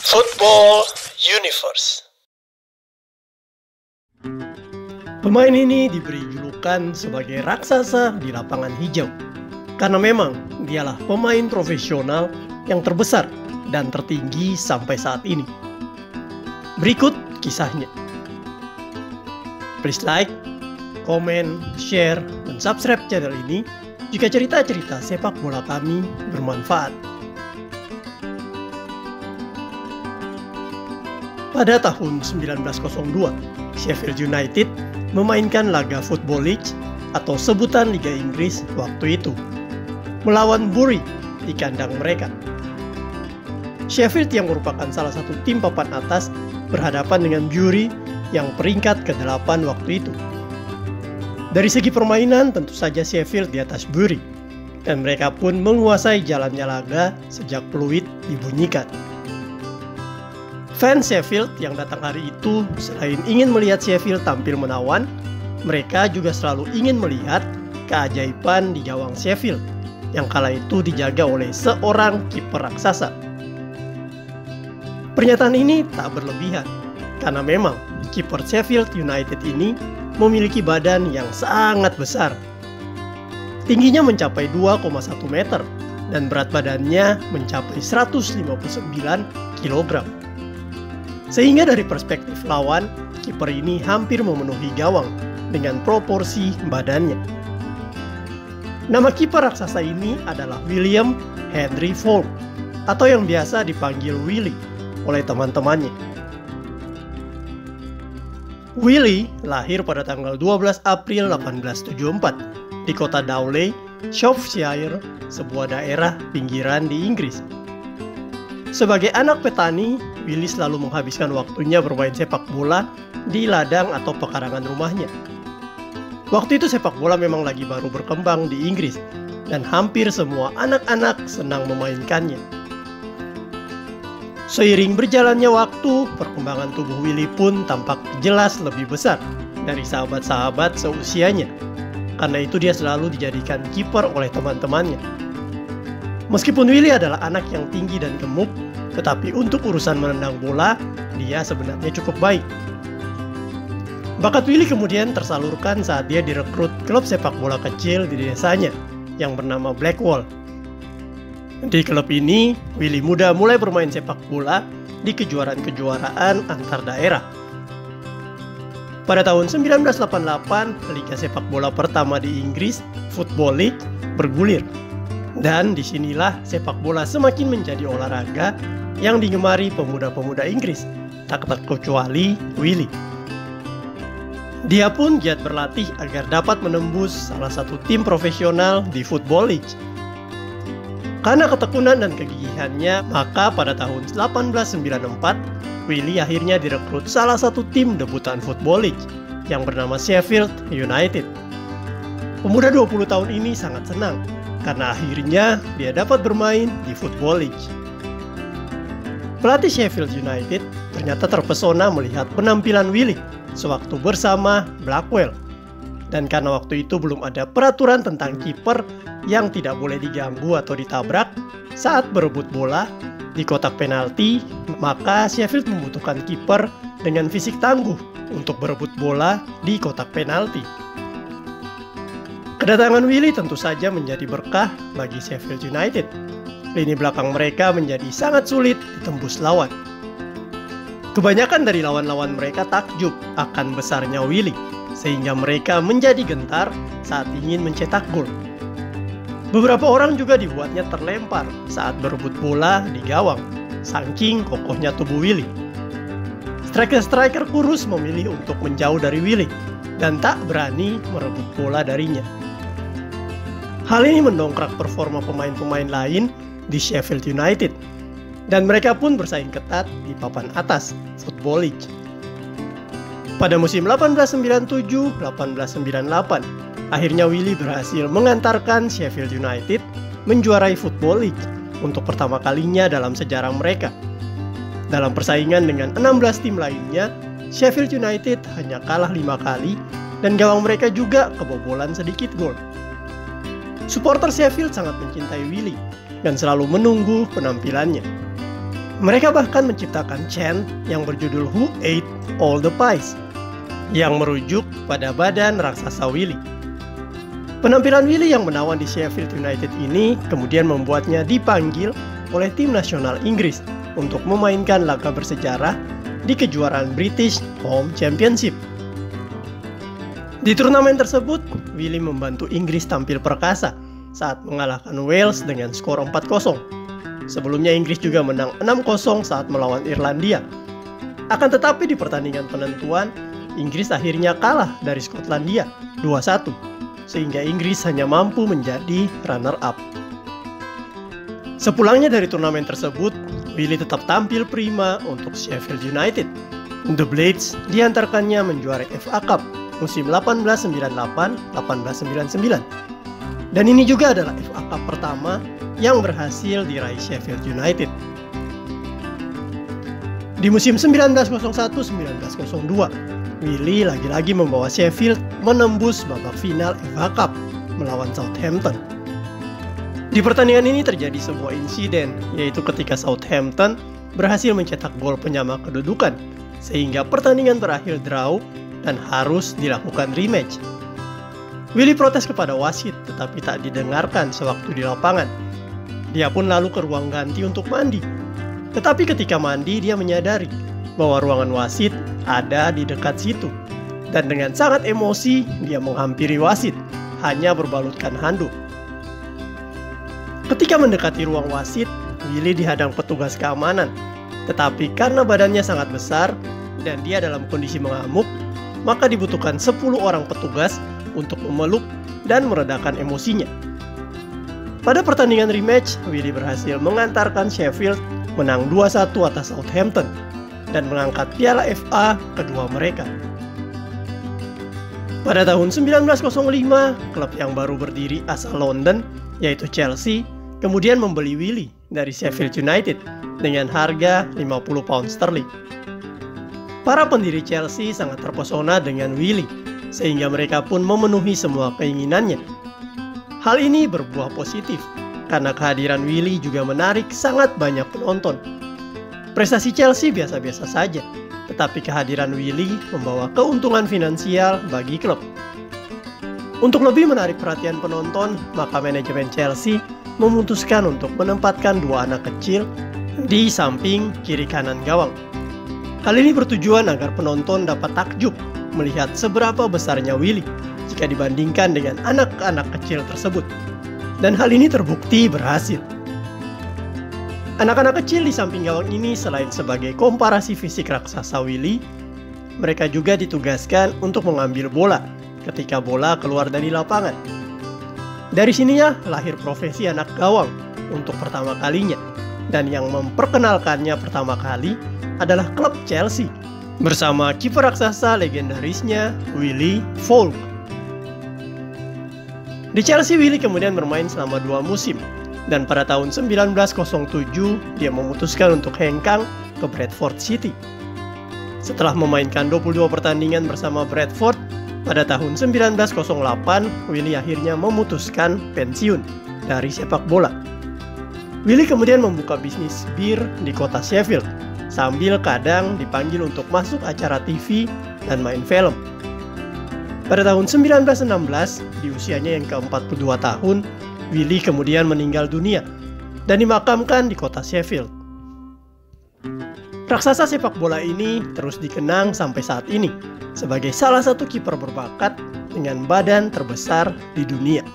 Football Universe. Pemain ini diberi julukan sebagai raksasa di lapangan hijau karena memang dialah pemain profesional yang terbesar dan tertinggi sampai saat ini. Berikut kisahnya. Please like, komen, share, dan subscribe channel ini jika cerita-cerita sepak bola kami bermanfaat. Pada tahun 1902, Sheffield United memainkan laga Football League atau sebutan Liga Inggris waktu itu, melawan Bury di kandang mereka. Sheffield yang merupakan salah satu tim papan atas berhadapan dengan Bury yang peringkat ke-8 waktu itu. Dari segi permainan tentu saja Sheffield di atas Bury, dan mereka pun menguasai jalannya laga sejak peluit dibunyikan. Fans Sheffield yang datang hari itu selain ingin melihat Sheffield tampil menawan, mereka juga selalu ingin melihat keajaiban di gawang Sheffield yang kala itu dijaga oleh seorang kiper raksasa. Pernyataan ini tak berlebihan, karena memang kiper Sheffield United ini memiliki badan yang sangat besar. Tingginya mencapai 2,1 meter dan berat badannya mencapai 159 kg. Sehingga dari perspektif lawan, kiper ini hampir memenuhi gawang dengan proporsi badannya. Nama kiper raksasa ini adalah William Henry Foulke, atau yang biasa dipanggil Willy oleh teman-temannya. Willy lahir pada tanggal 12 April 1874 di kota Dowley, Shropshire, sebuah daerah pinggiran di Inggris. Sebagai anak petani, Willy selalu menghabiskan waktunya bermain sepak bola di ladang atau pekarangan rumahnya. Waktu itu sepak bola memang lagi baru berkembang di Inggris, dan hampir semua anak-anak senang memainkannya. Seiring berjalannya waktu, perkembangan tubuh Willy pun tampak jelas lebih besar dari sahabat-sahabat seusianya. Karena itu dia selalu dijadikan kiper oleh teman-temannya. Meskipun Willy adalah anak yang tinggi dan gemuk, tetapi untuk urusan menendang bola, dia sebenarnya cukup baik. Bakat Willy kemudian tersalurkan saat dia direkrut klub sepak bola kecil di desanya yang bernama Blackwall. Di klub ini, Willy muda mulai bermain sepak bola di kejuaraan-kejuaraan antar daerah. Pada tahun 1988, liga sepak bola pertama di Inggris, Football League, bergulir. Dan disinilah sepak bola semakin menjadi olahraga yang digemari pemuda-pemuda Inggris, tak terkecuali Willy. Dia pun giat berlatih agar dapat menembus salah satu tim profesional di Football League. Karena ketekunan dan kegigihannya, maka pada tahun 1894, Willy akhirnya direkrut salah satu tim debutan Football League yang bernama Sheffield United. Pemuda 20 tahun ini sangat senang karena akhirnya dia dapat bermain di Football League. Pelatih Sheffield United ternyata terpesona melihat penampilan Willy sewaktu bersama Blackwell. Dan karena waktu itu belum ada peraturan tentang kiper yang tidak boleh diganggu atau ditabrak saat berebut bola di kotak penalti, maka Sheffield membutuhkan kiper dengan fisik tangguh untuk berebut bola di kotak penalti. Kedatangan Willy tentu saja menjadi berkah bagi Sheffield United. Lini belakang mereka menjadi sangat sulit ditembus lawan. Kebanyakan dari lawan-lawan mereka takjub akan besarnya Willy, sehingga mereka menjadi gentar saat ingin mencetak gol. Beberapa orang juga dibuatnya terlempar saat berebut bola di gawang, saking kokohnya tubuh Willy. Striker-striker kurus memilih untuk menjauh dari Willy dan tak berani merebut bola darinya. Hal ini mendongkrak performa pemain-pemain lain di Sheffield United, dan mereka pun bersaing ketat di papan atas Football League. Pada musim 1897-1898, akhirnya Willy berhasil mengantarkan Sheffield United menjuarai Football League untuk pertama kalinya dalam sejarah mereka. Dalam persaingan dengan 16 tim lainnya, Sheffield United hanya kalah 5 kali dan gawang mereka juga kebobolan sedikit gol. Supporter Sheffield sangat mencintai Willy dan selalu menunggu penampilannya. Mereka bahkan menciptakan chant yang berjudul Who Ate All the Pies, yang merujuk pada badan raksasa Willy. Penampilan Willy yang menawan di Sheffield United ini kemudian membuatnya dipanggil oleh tim nasional Inggris untuk memainkan laga bersejarah di kejuaraan British Home Championship. Di turnamen tersebut, Willy membantu Inggris tampil perkasa saat mengalahkan Wales dengan skor 4-0. Sebelumnya Inggris juga menang 6-0 saat melawan Irlandia. Akan tetapi di pertandingan penentuan, Inggris akhirnya kalah dari Skotlandia 2-1, sehingga Inggris hanya mampu menjadi runner-up. Sepulangnya dari turnamen tersebut, Willy tetap tampil prima untuk Sheffield United. The Blades diantarkannya menjuarai FA Cup musim 1898-1899. Dan ini juga adalah FA Cup pertama yang berhasil diraih Sheffield United. Di musim 1901-1902, Willy lagi-lagi membawa Sheffield menembus babak final FA Cup melawan Southampton. Di pertandingan ini terjadi sebuah insiden, yaitu ketika Southampton berhasil mencetak gol penyama kedudukan, sehingga pertandingan berakhir draw dan harus dilakukan rematch. Willy protes kepada wasit, tetapi tak didengarkan sewaktu di lapangan. Dia pun lalu ke ruang ganti untuk mandi. Tetapi ketika mandi, dia menyadari bahwa ruangan wasit ada di dekat situ. Dan dengan sangat emosi, dia menghampiri wasit, hanya berbalutkan handuk. Ketika mendekati ruang wasit, Willy dihadang petugas keamanan. Tetapi karena badannya sangat besar dan dia dalam kondisi mengamuk, maka dibutuhkan 10 orang petugas untuk memeluk dan meredakan emosinya. Pada pertandingan rematch, Willy berhasil mengantarkan Sheffield menang 2-1 atas Southampton dan mengangkat piala FA kedua mereka. Pada tahun 1905, klub yang baru berdiri asal London, yaitu Chelsea, kemudian membeli Willy dari Sheffield United dengan harga 50 pound sterling. Para pendiri Chelsea sangat terpesona dengan Willy, sehingga mereka pun memenuhi semua keinginannya. Hal ini berbuah positif, karena kehadiran Willy juga menarik sangat banyak penonton. Prestasi Chelsea biasa-biasa saja, tetapi kehadiran Willy membawa keuntungan finansial bagi klub. Untuk lebih menarik perhatian penonton, maka manajemen Chelsea memutuskan untuk menempatkan 2 anak kecil di samping kiri kanan gawang. Hal ini bertujuan agar penonton dapat takjub melihat seberapa besarnya Willy jika dibandingkan dengan anak-anak kecil tersebut. Dan hal ini terbukti berhasil. Anak-anak kecil di samping gawang ini selain sebagai komparasi fisik raksasa Willy, mereka juga ditugaskan untuk mengambil bola ketika bola keluar dari lapangan. Dari sininya lahir profesi anak gawang untuk pertama kalinya, dan yang memperkenalkannya pertama kali adalah klub Chelsea bersama kiper raksasa legendarisnya Willy Falk. Di Chelsea, Willy kemudian bermain selama 2 musim, dan pada tahun 1907 dia memutuskan untuk hengkang ke Bradford City. Setelah memainkan 22 pertandingan bersama Bradford, pada tahun 1908 Willy akhirnya memutuskan pensiun dari sepak bola. Willy kemudian membuka bisnis bir di kota Sheffield, sambil kadang dipanggil untuk masuk acara TV dan main film. Pada tahun 1916, di usianya yang ke-42 tahun, Willy kemudian meninggal dunia dan dimakamkan di kota Sheffield. Raksasa sepak bola ini terus dikenang sampai saat ini sebagai salah satu kiper berbakat dengan badan terbesar di dunia.